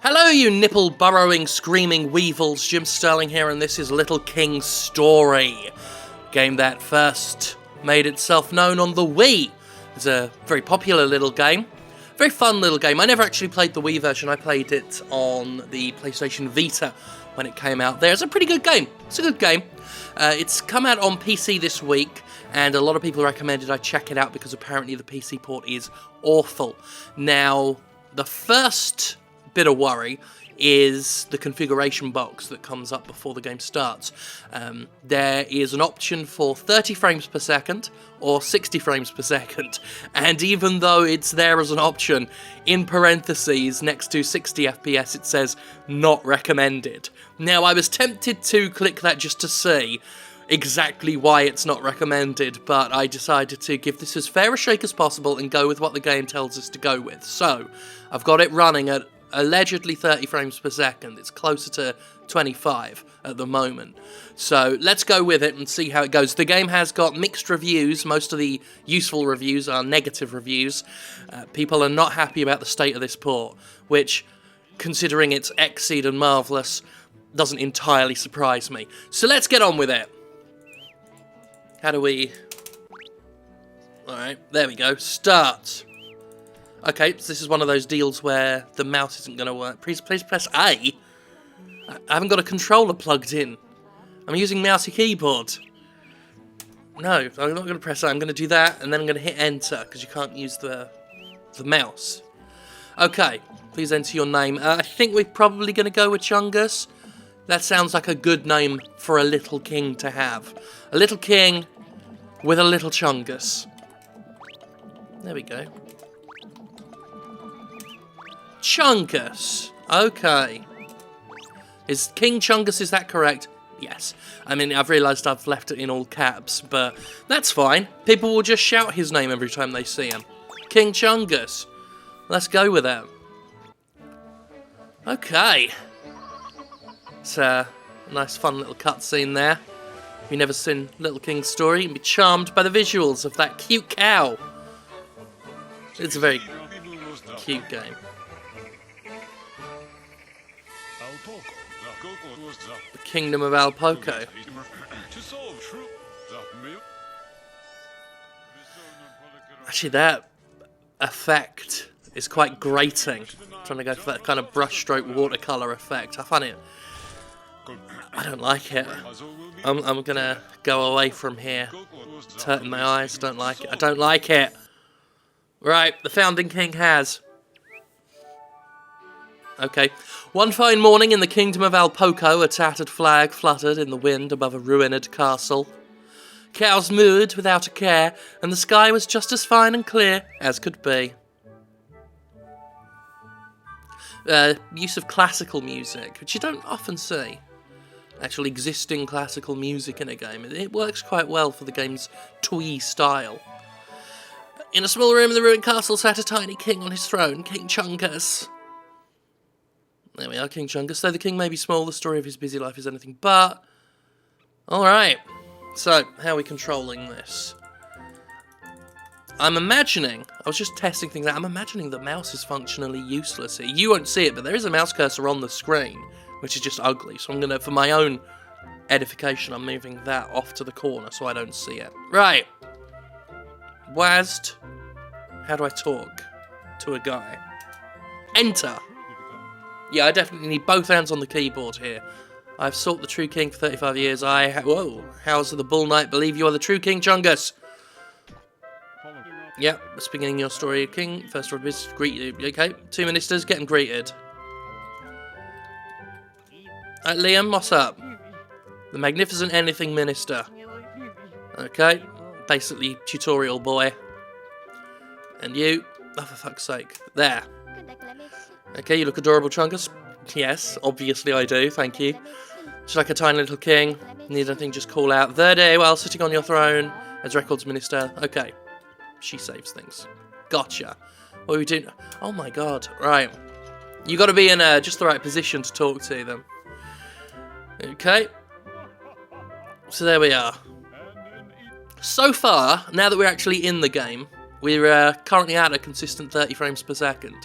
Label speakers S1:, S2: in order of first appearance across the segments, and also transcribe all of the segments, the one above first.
S1: Hello, you nipple-burrowing, screaming weevils. Jim Sterling here, and this is Little King's Story. Game that first made itself known on the Wii. It's a very popular little game. Very fun little game. I never actually played the Wii version. I played it on the PlayStation Vita when it came out there. It's a pretty good game. It's a good game. It's come out on PC this week, and a lot of people recommended I check it out because apparently the PC port is awful. Now, the first bit of worry is the configuration box that comes up before the game starts. There is an option for 30 frames per second or 60 frames per second, and even though it's there as an option, in parentheses next to 60 FPS it says not recommended. Now, I was tempted to click that just to see exactly why it's not recommended, but I decided to give this as fair a shake as possible and go with what the game tells us to go with. So, I've got it running at allegedly 30 frames per second. It's closer to 25 at the moment. So let's go with it and see how it goes. The game has got mixed reviews. Most of the useful reviews are negative reviews. People are not happy about the state of this port, which, considering it's Xseed and marvellous, doesn't entirely surprise me. So let's get on with it. How do we... Alright, there we go. Start. Okay, so this is one of those deals where the mouse isn't going to work. Please press A. I haven't got a controller plugged in. I'm using mousey keyboard. No, I'm not going to press A. I'm going to do that, and then I'm going to hit enter, because you can't use the mouse. Okay, please enter your name. I think we're probably going to go with Chungus. That sounds like a good name for a little king to have. A little king with a little Chungus. There we go. Chungus. Okay. Is King Chungus, is that correct? Yes. I mean, I've realised I've left it in all caps, but that's fine. People will just shout his name every time they see him. King Chungus. Let's go with that. Okay. It's a nice fun little cutscene there. If you've never seen Little King's Story, you can be charmed by the visuals of that cute cow. It's a very cute game. The Kingdom of Alpoco. Actually, that effect is quite grating. I'm trying to go for that kind of brushstroke watercolour effect. I find it... I don't like it. I'm gonna go away from here. It's hurting my eyes. I don't like it. I don't like it. Right, the Founding King has... Okay. One fine morning in the Kingdom of Alpoco, a tattered flag fluttered in the wind above a ruined castle. Cows mooed without a care, and the sky was just as fine and clear as could be. Use of classical music, which you don't often see. Actual existing classical music in a game. It works quite well for the game's twee style. In a small room in the ruined castle sat a tiny king on his throne, King Chungus. There we are, King Chungus. Though the king may be small, the story of his busy life is anything but. Alright, so how are we controlling this? I'm imagining, I was just testing things out, I'm imagining the mouse is functionally useless here. You won't see it, but there is a mouse cursor on the screen, which is just ugly. So I'm going to, for my own edification, I'm moving that off to the corner so I don't see it. Right. WASD. How do I talk to a guy? Enter. Yeah, I definitely need both hands on the keyboard here. I've sought the true king for 35 years. Whoa. House of the Bull Knight, believe you are the true King Chungus. Yep, that's beginning your story. King, first order business, greet you. Okay, 2 ministers, get them greeted. Liam, what's up? The Magnificent Anything Minister. Okay, basically tutorial boy. And you, oh for fuck's sake, there. Okay, you look adorable, Chungus. Yes, obviously I do, thank you. Just like a tiny little king. Need anything, just call out. Verde, while sitting on your throne as records minister. Okay, she saves things. Gotcha. What are we doing? Oh my god, right. You got to be in just the right position to talk to them. Okay. So there we are. So far, now that we're actually in the game, we're currently at a consistent 30 frames per second.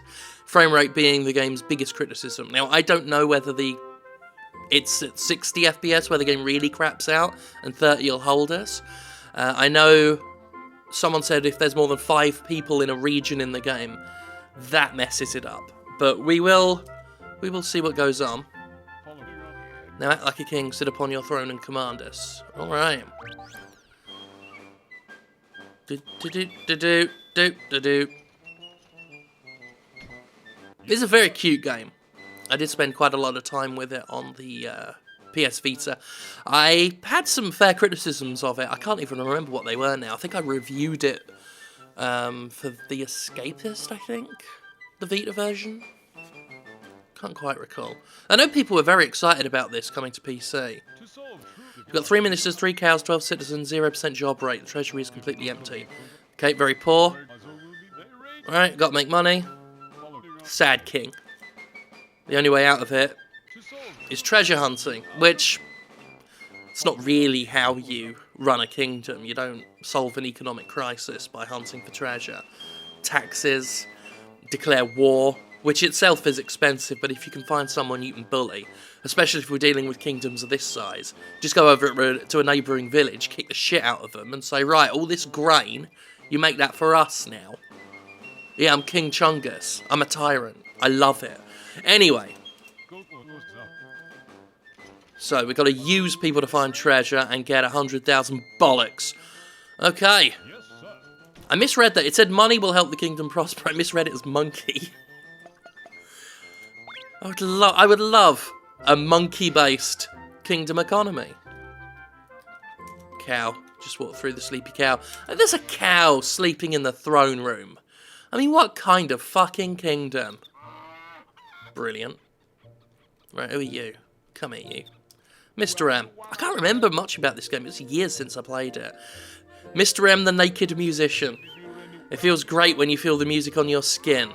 S1: Frame rate being the game's biggest criticism. Now, I don't know whether it's at 60 FPS where the game really craps out, and 30 will hold us. I know someone said if there's more than 5 people in a region in the game, that messes it up. But we will see what goes on. Now act like a king, sit upon your throne and command us. Alright. This is a very cute game. I did spend quite a lot of time with it on the PS Vita. I had some fair criticisms of it. I can't even remember what they were now. I think I reviewed it for The Escapist, I think? The Vita version? Can't quite recall. I know people were very excited about this coming to PC. You've got 3 ministers, 3 cows, 12 citizens, 0% job rate. The treasury is completely empty. Okay, very poor. Alright, got to make money. Sad king. The only way out of it is treasure hunting, which it's not really how you run a kingdom. You don't solve an economic crisis by hunting for treasure. Taxes, declare war, which itself is expensive, but if you can find someone you can bully, especially if we're dealing with kingdoms of this size, just go over to a neighbouring village, kick the shit out of them, and say, right, all this grain, you make that for us now. Yeah, I'm King Chungus. I'm a tyrant. I love it. Anyway. So, we've got to use people to find treasure and get 100,000 bollocks. Okay. I misread that. It said money will help the kingdom prosper. I misread it as monkey. I would love a monkey-based kingdom economy. Cow. Just walk through the sleepy cow. And there's a cow sleeping in the throne room. I mean, what kind of fucking kingdom? Brilliant. Right, who are you? Come here, you. Mr. M. I can't remember much about this game. It's years since I played it. Mr. M, the naked musician. It feels great when you feel the music on your skin.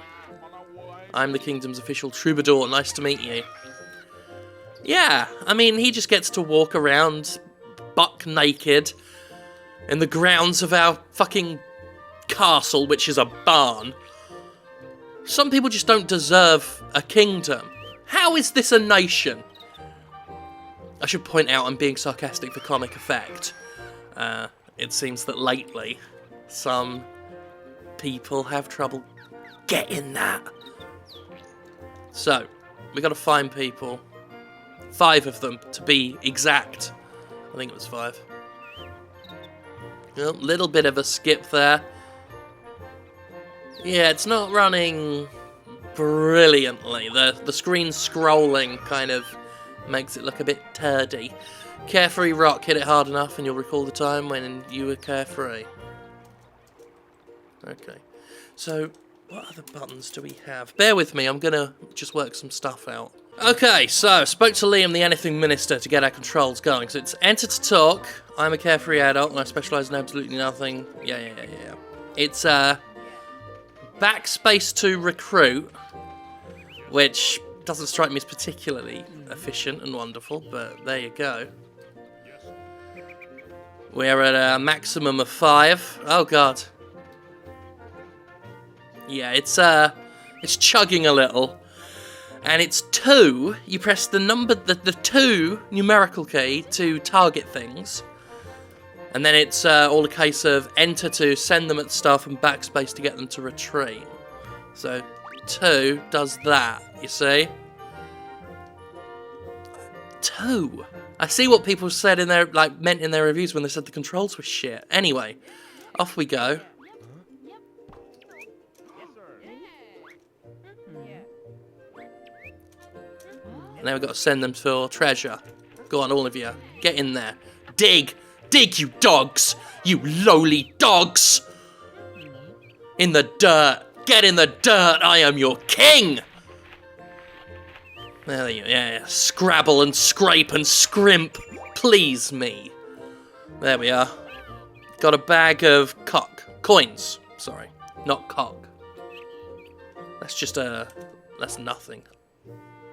S1: I'm the kingdom's official troubadour. Nice to meet you. Yeah, I mean, he just gets to walk around buck naked in the grounds of our fucking castle, which is a barn. Some people just don't deserve a kingdom. How is this a nation? I should point out I'm being sarcastic for comic effect. It seems that lately, some people have trouble getting that. So, we got to find people. 5 of them, to be exact. I think it was 5. Well, little bit of a skip there. Yeah, it's not running brilliantly. The screen scrolling kind of makes it look a bit turdy. Carefree Rock, hit it hard enough and you'll recall the time when you were carefree. Okay, so what other buttons do we have? Bear with me, I'm gonna just work some stuff out. Okay, so spoke to Liam, the anything minister, to get our controls going. So it's enter to talk. I'm a carefree adult and I specialise in absolutely nothing. Yeah. It's backspace to recruit, which doesn't strike me as particularly efficient and wonderful, but there you go. We're at a maximum of 5. Oh god. Yeah, it's chugging a little. And it's 2. You press the 2 numerical key to target things. And then it's all a case of enter to send them at stuff and backspace to get them to retreat. So 2 does that, you see? 2. I see what people said in their meant in their reviews when they said the controls were shit. Anyway, off we go. Now we've got to send them for treasure. Go on, all of you. Get in there. Dig! Dig, you dogs! You lowly dogs! In the dirt! Get in the dirt! I am your king! There you go. Yeah. Scrabble and scrape and scrimp. Please me. There we are. Got a bag of coins. Sorry. Not cock. That's just that's nothing.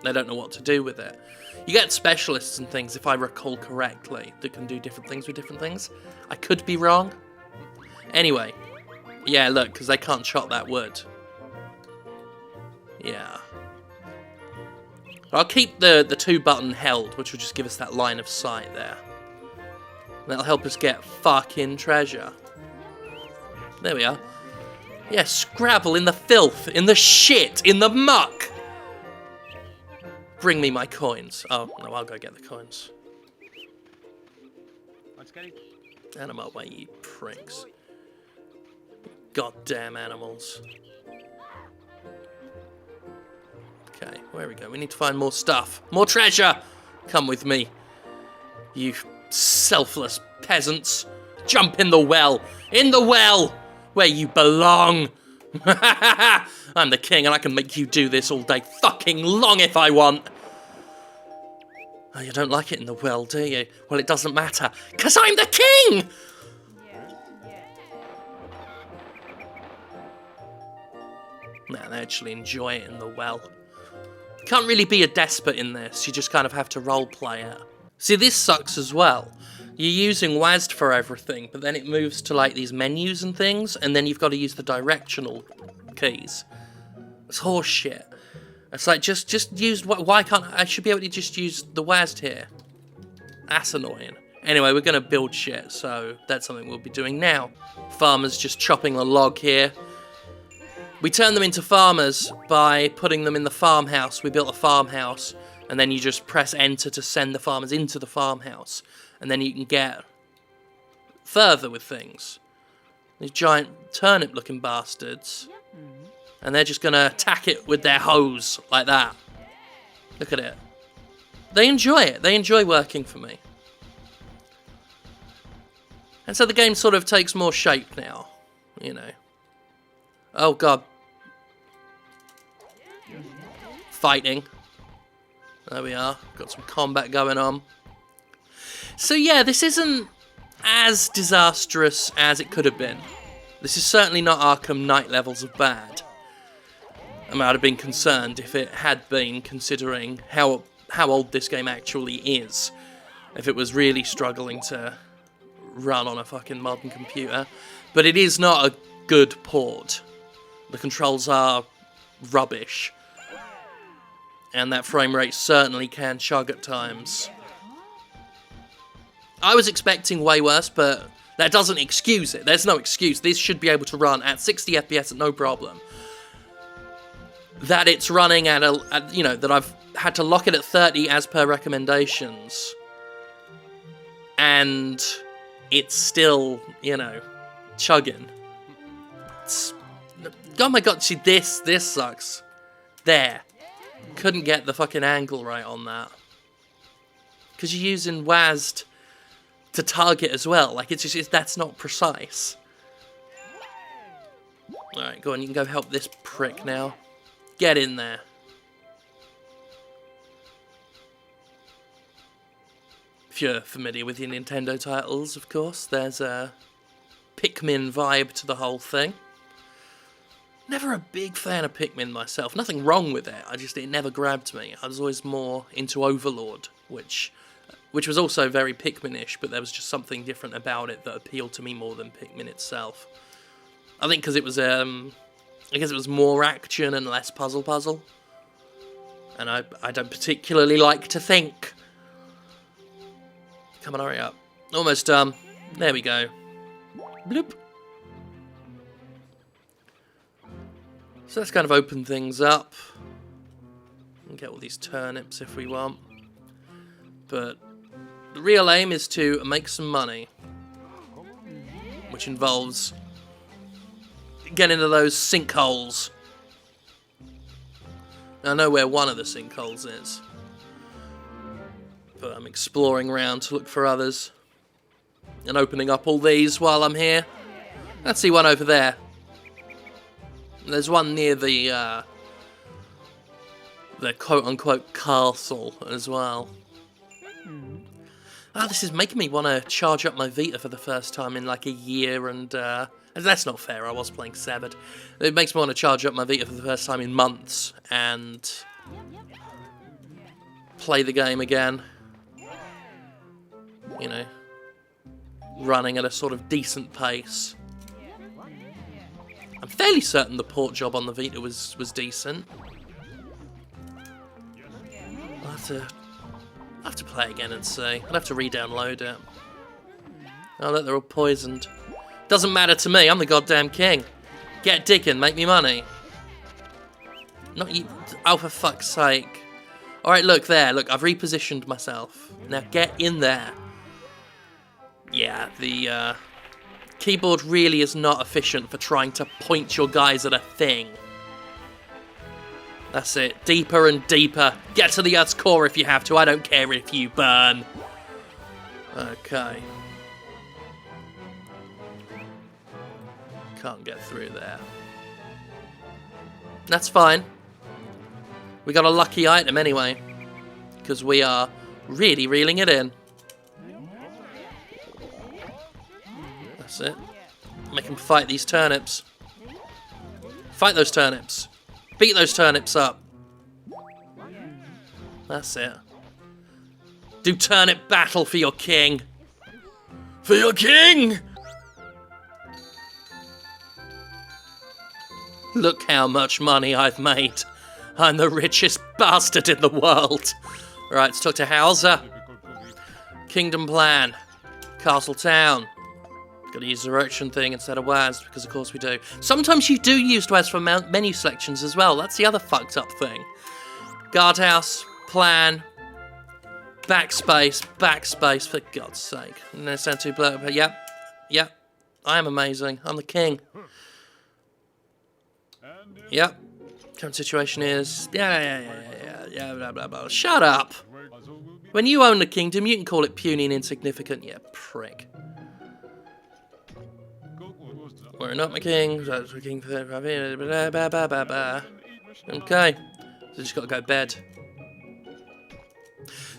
S1: They don't know what to do with it. You get specialists and things, if I recall correctly, that can do different things with different things. I could be wrong. Anyway. Yeah, look, because they can't chop that wood. Yeah. I'll keep the 2 button held, which will just give us that line of sight there. That'll help us get fucking treasure. There we are. Yeah, Scrabble in the filth, in the shit, in the muck! Bring me my coins. Oh, no, I'll go get the coins. Animal way, you pricks. Goddamn animals. Okay, where we go? We need to find more stuff. More treasure! Come with me. You selfless peasants. Jump in the well. In the well! Where you belong. I'm the king and I can make you do this all day fucking long if I want. Oh, you don't like it in the well, do you? Well, it doesn't matter, 'cause I'm the king! Nah, they actually enjoy it in the well. You can't really be a despot in this, you just kind of have to roleplay it. See, this sucks as well. You're using WASD for everything, but then it moves to like these menus and things, and then you've got to use the directional keys. It's horse shit. It's like, just use, why can't, I should be able to just use the WASD here. That's annoying. Anyway, we're going to build shit, so that's something we'll be doing now. Farmers just chopping the log here. We turn them into farmers by putting them in the farmhouse. We built a farmhouse, and then you just press enter to send the farmers into the farmhouse. And then you can get further with things. These giant turnip-looking bastards. And they're just going to attack it with their hose, like that. Look at it. They enjoy it. They enjoy working for me. And so the game sort of takes more shape now, you know. Oh, God. Fighting. There we are. Got some combat going on. So yeah, this isn't as disastrous as it could have been. This is certainly not Arkham Knight levels of bad. I might have been concerned if it had been, considering how old this game actually is. If it was really struggling to run on a fucking modern computer. But it is not a good port. The controls are rubbish. And that frame rate certainly can chug at times. I was expecting way worse, but that doesn't excuse it. There's no excuse. This should be able to run at 60 FPS at no problem. That it's running at you know, that I've had to lock it at 30 as per recommendations. And it's still, you know, chugging. Oh my god, see, this sucks. There. Couldn't get the fucking angle right on that. Because you're using WASD to target as well. Like, it's just, that's not precise. Alright, go on, you can go help this prick now. Get in there. If you're familiar with your Nintendo titles, of course, there's a Pikmin vibe to the whole thing. Never a big fan of Pikmin myself. Nothing wrong with it. It never grabbed me. I was always more into Overlord, which was also very Pikmin-ish, but there was just something different about it that appealed to me more than Pikmin itself. I think because it was, I guess it was more action and less puzzle. And I don't particularly like to think. Come on, hurry up. Almost done. There we go. Bloop. So let's kind of open things up. And get all these turnips if we want. But the real aim is to make some money. Which involves getting into those sinkholes. I know where one of the sinkholes is. But I'm exploring around to look for others. And opening up all these while I'm here. Let's see one over there. There's one near the quote-unquote castle as well. Oh, this is making me want to charge up my Vita for the first time in like a year, and that's not fair, I was playing Severed. It makes me want to charge up my Vita for the first time in months, and play the game again. You know, running at a sort of decent pace. I'm fairly certain the port job on the Vita was decent. I'll have to play again and see. I'll have to re-download it. Oh, look, they're all poisoned. Doesn't matter to me, I'm the goddamn king. Get digging, make me money. Not you. Oh, for fuck's sake. Alright, look there. Look, I've repositioned myself. Now get in there. Yeah, the keyboard really is not efficient for trying to point your guys at a thing. That's it. Deeper and deeper. Get to the Earth's core if you have to. I don't care if you burn. Okay. Can't get through there. That's fine. We got a lucky item anyway. Because we are really reeling it in. That's it. Make them fight these turnips. Fight those turnips. Beat those turnips up. That's it. Do turnip battle for your king. For your king! Look how much money I've made. I'm the richest bastard in the world. Right, let's talk to Hauser. Kingdom plan. Castle town. Gotta use the direction thing instead of WASD, because of course we do. Sometimes you do use WASD for menu selections as well. That's the other fucked up thing. Guardhouse, plan, backspace, backspace, for God's sake. No sound too blurry, but yep. I am amazing. I'm the king. Yep. Current situation is... Yeah, blah, blah, blah. Shut up! When you own the kingdom, you can call it puny and insignificant, you prick. We're not my king. Okay. So just got to go to bed.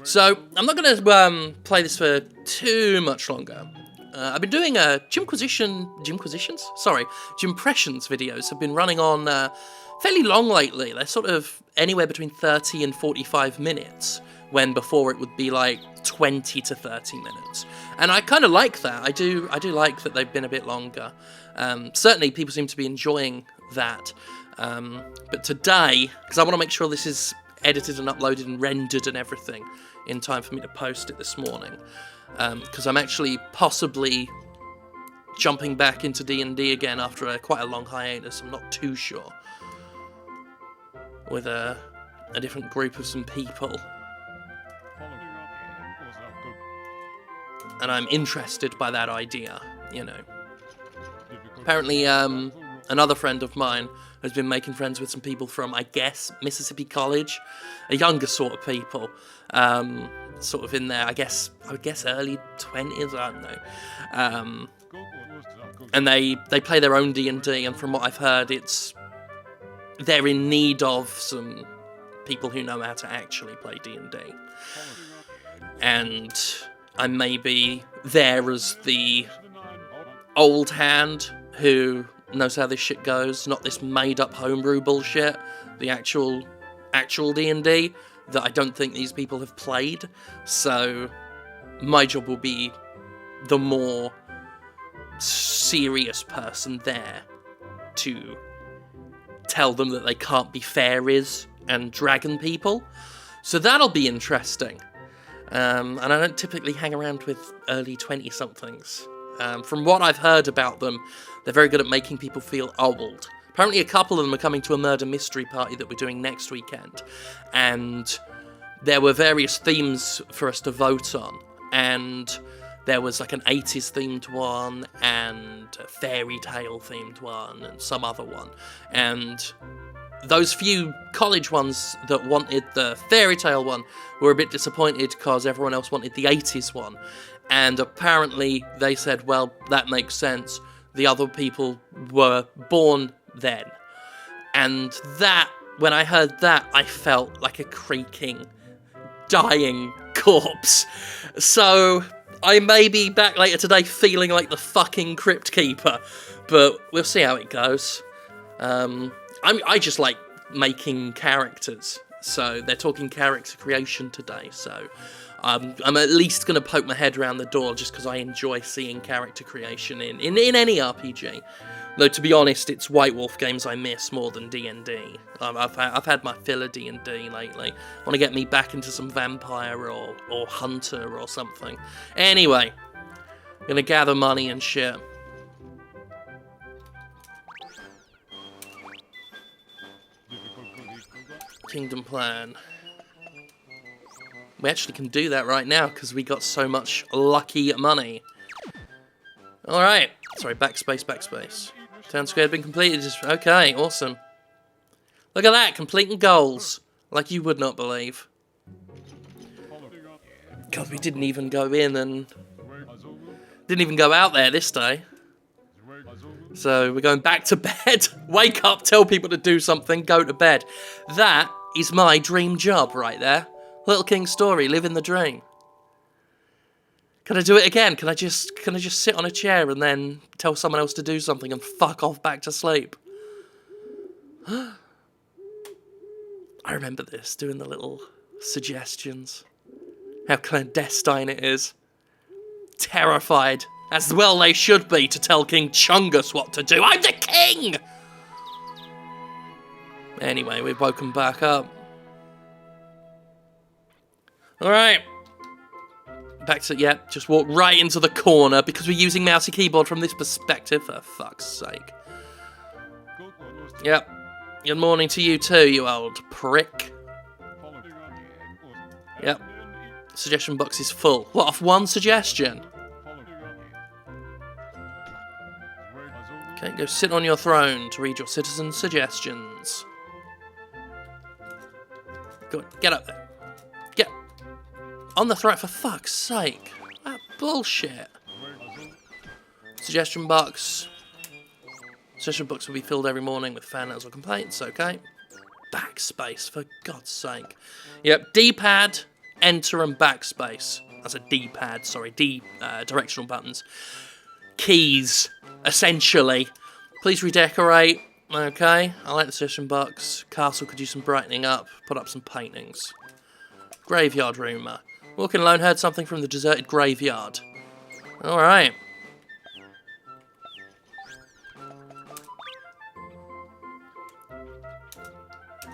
S1: So, I'm not going to play this for too much longer. I've been doing Gympressions videos have been running on fairly long lately. They're sort of anywhere between 30 and 45 minutes, when before it would be like 20 to 30 minutes. And I kind of like that. I do like that they've been a bit longer. Certainly people seem to be enjoying that. But today, because I want to make sure this is edited and uploaded and rendered and everything in time for me to post it this morning, because I'm actually possibly jumping back into D&D again after quite a long hiatus. I'm not too sure. With a different group of some people. And I'm interested by that idea, you know. Apparently, another friend of mine has been making friends with some people from, I guess, Mississippi College. A younger sort of people. Sort of in there, I guess early 20s, I don't know. And they play their own D&D, and from what I've heard, they're in need of some people who know how to actually play D&D. And I may be there as the old hand who knows how this shit goes, not this made-up homebrew bullshit, the actual D&D that I don't think these people have played. So my job will be the more serious person there to tell them that they can't be fairies and dragon people. So that'll be interesting. And I don't typically hang around with early 20-somethings. From what I've heard about them, they're very good at making people feel old. Apparently a couple of them are coming to a murder mystery party that we're doing next weekend. And there were various themes for us to vote on. And there was like an 80s themed one, and a fairy tale themed one, and some other one. And those few college ones that wanted the fairy tale one were a bit disappointed because everyone else wanted the 80s one. And apparently they said, well, that makes sense. The other people were born then. And that, when I heard that, I felt like a creaking, dying corpse. So I may be back later today feeling like the fucking Crypt Keeper, but we'll see how it goes. I just like making characters, so they're talking character creation today, so I'm at least going to poke my head around the door just because I enjoy seeing character creation in any RPG. Though, to be honest, it's White Wolf games I miss more than D&D. I've had my fill of D&D lately. Want to get me back into some Vampire or Hunter or something. Anyway, gonna gather money and shit. Kingdom Plan. We actually can do that right now because we got so much lucky money. Alright. Sorry, backspace, backspace. Town square had been completed. Okay, awesome. Look at that, completing goals. Like you would not believe. God, we didn't even go in and... didn't even go out there this day. So, we're going back to bed. Wake up, tell people to do something, go to bed. That is my dream job right there. Little King story, living the dream. Can I do it again? Can I just sit on a chair and then tell someone else to do something and fuck off back to sleep? I remember this, doing the little suggestions. How clandestine it is. Terrified, as well they should be, to tell King Chungus what to do. I'm the king! Anyway, we've woken back up. Alright. Back to, yep, just walk right into the corner because we're using mousey keyboard from this perspective, for fuck's sake. Yep. Good morning to you too, you old prick. Yep. Suggestion box is full. What, off one suggestion? Okay, go sit on your throne to read your citizens' suggestions. Good, get up there. Get on the throne, for fuck's sake. That bullshit. Suggestion box. Suggestion box will be filled every morning with fan letters or complaints, okay? Backspace, for God's sake. Yep, D-pad, enter and backspace. That's a D-pad, sorry, directional buttons. Keys, essentially. Please redecorate, okay? I like the suggestion box. Castle could use some brightening up, put up some paintings. Graveyard rumour. Walking alone, heard something from the deserted graveyard. Alright.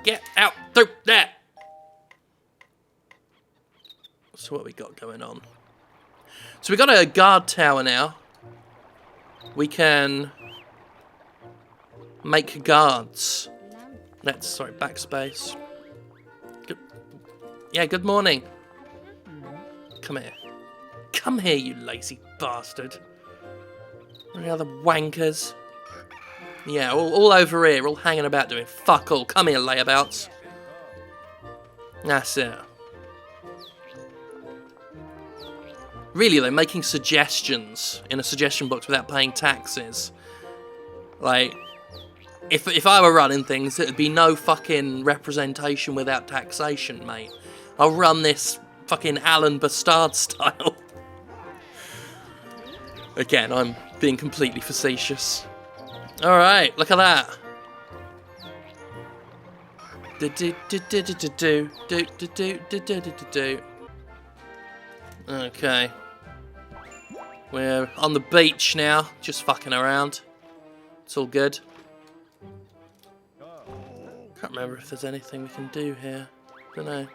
S1: Get out through there! So what we got going on? So we got a guard tower now. We can make guards. Sorry, backspace. Good morning. Come here. Come here, you lazy bastard. Any other wankers? Yeah, all over here, all hanging about doing fuck all. Come here, layabouts. That's it. Really, though, making suggestions in a suggestion box without paying taxes. Like, if I were running things, it would be no fucking representation without taxation, mate. I'll run this fucking Alan Bastard style. Again, I'm being completely facetious. Alright, look at that. Okay. We're on the beach now, just fucking around. It's all good. Can't remember if there's anything we can do here. Don't know.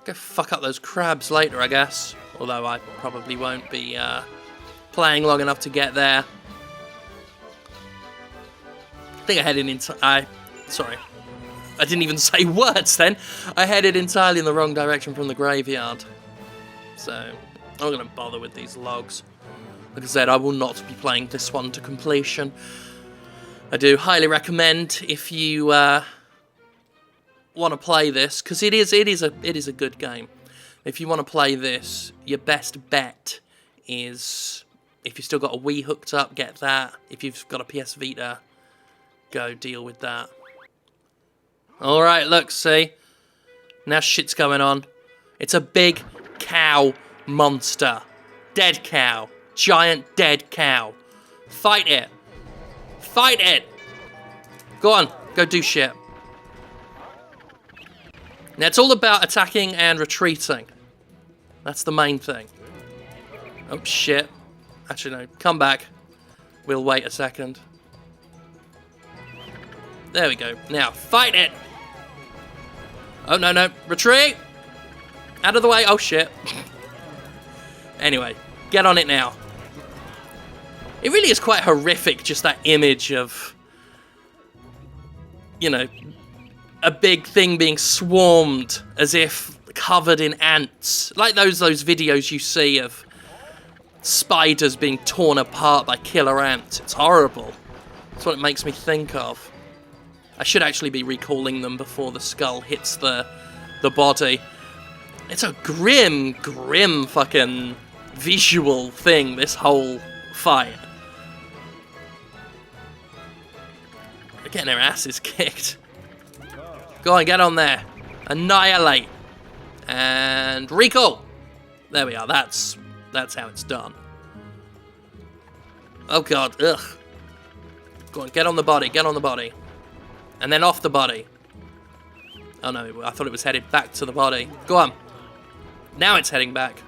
S1: Go fuck up those crabs later, I guess. Although I probably won't be playing long enough to get there. I think I headed into... Sorry. I didn't even say words then. I headed entirely in the wrong direction from the graveyard. So, I'm not going to bother with these logs. Like I said, I will not be playing this one to completion. I do highly recommend if you want to play this, because it is a good game. If you want to play this, your best bet is, if you've still got a Wii hooked up, get that. If you've got a PS Vita, go deal with that. Alright, look, see? Now shit's going on. It's a big cow monster. Dead cow. Giant dead cow. Fight it. Fight it! Go on, go do shit. Now, it's all about attacking and retreating. That's the main thing. Oh, shit. Actually, no. Come back. We'll wait a second. There we go. Now, fight it! Oh, no, no. Retreat! Out of the way. Oh, shit. Anyway, get on it now. It really is quite horrific, just that image of, you know, a big thing being swarmed as if covered in ants. Like those videos you see of spiders being torn apart by killer ants. It's horrible. That's what it makes me think of. I should actually be recalling them before the skull hits the body. It's a grim fucking visual thing, this whole fight. They're getting their asses kicked. Go on, get on there. Annihilate. And recall. There we are. That's how it's done. Oh god, ugh. Go on, get on the body, get on the body. And then off the body. Oh no, I thought it was headed back to the body. Go on. Now it's heading back.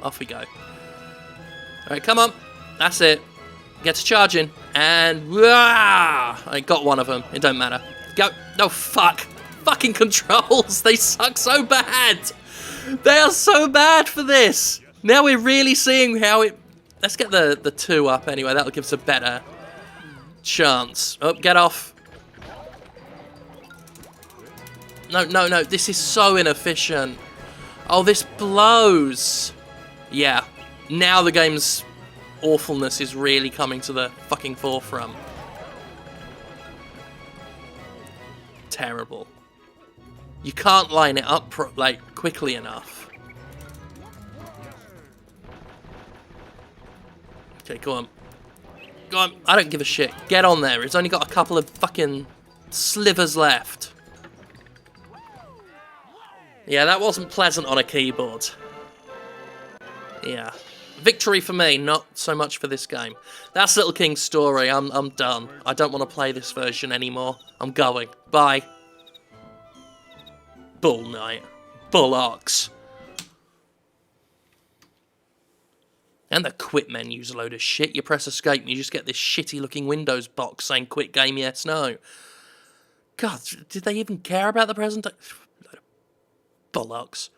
S1: Off we go. Alright, come on. That's it. Get to charging. And I got one of them. It don't matter. Go. No, fuck. Fucking controls. They suck so bad. They are so bad for this. Now we're really seeing how it... Let's get the 2 up anyway. That'll give us a better chance. Oh, get off. No, no, no. This is so inefficient. Oh, this blows. Yeah. Now the game's awfulness is really coming to the fucking forefront. Terrible. You can't line it up like quickly enough. Okay, go on. Go on. I don't give a shit. Get on there. It's only got a couple of fucking slivers left. Yeah, that wasn't pleasant on a keyboard. Yeah. Victory for me, not so much for this game. That's Little King's story. I'm done. I don't want to play this version anymore. I'm going. Bye. Bull Knight. Bullocks. And the quit menu's a load of shit. You press escape and you just get this shitty looking Windows box saying quit game, yes, no. God, did they even care about the presentation? Bollocks.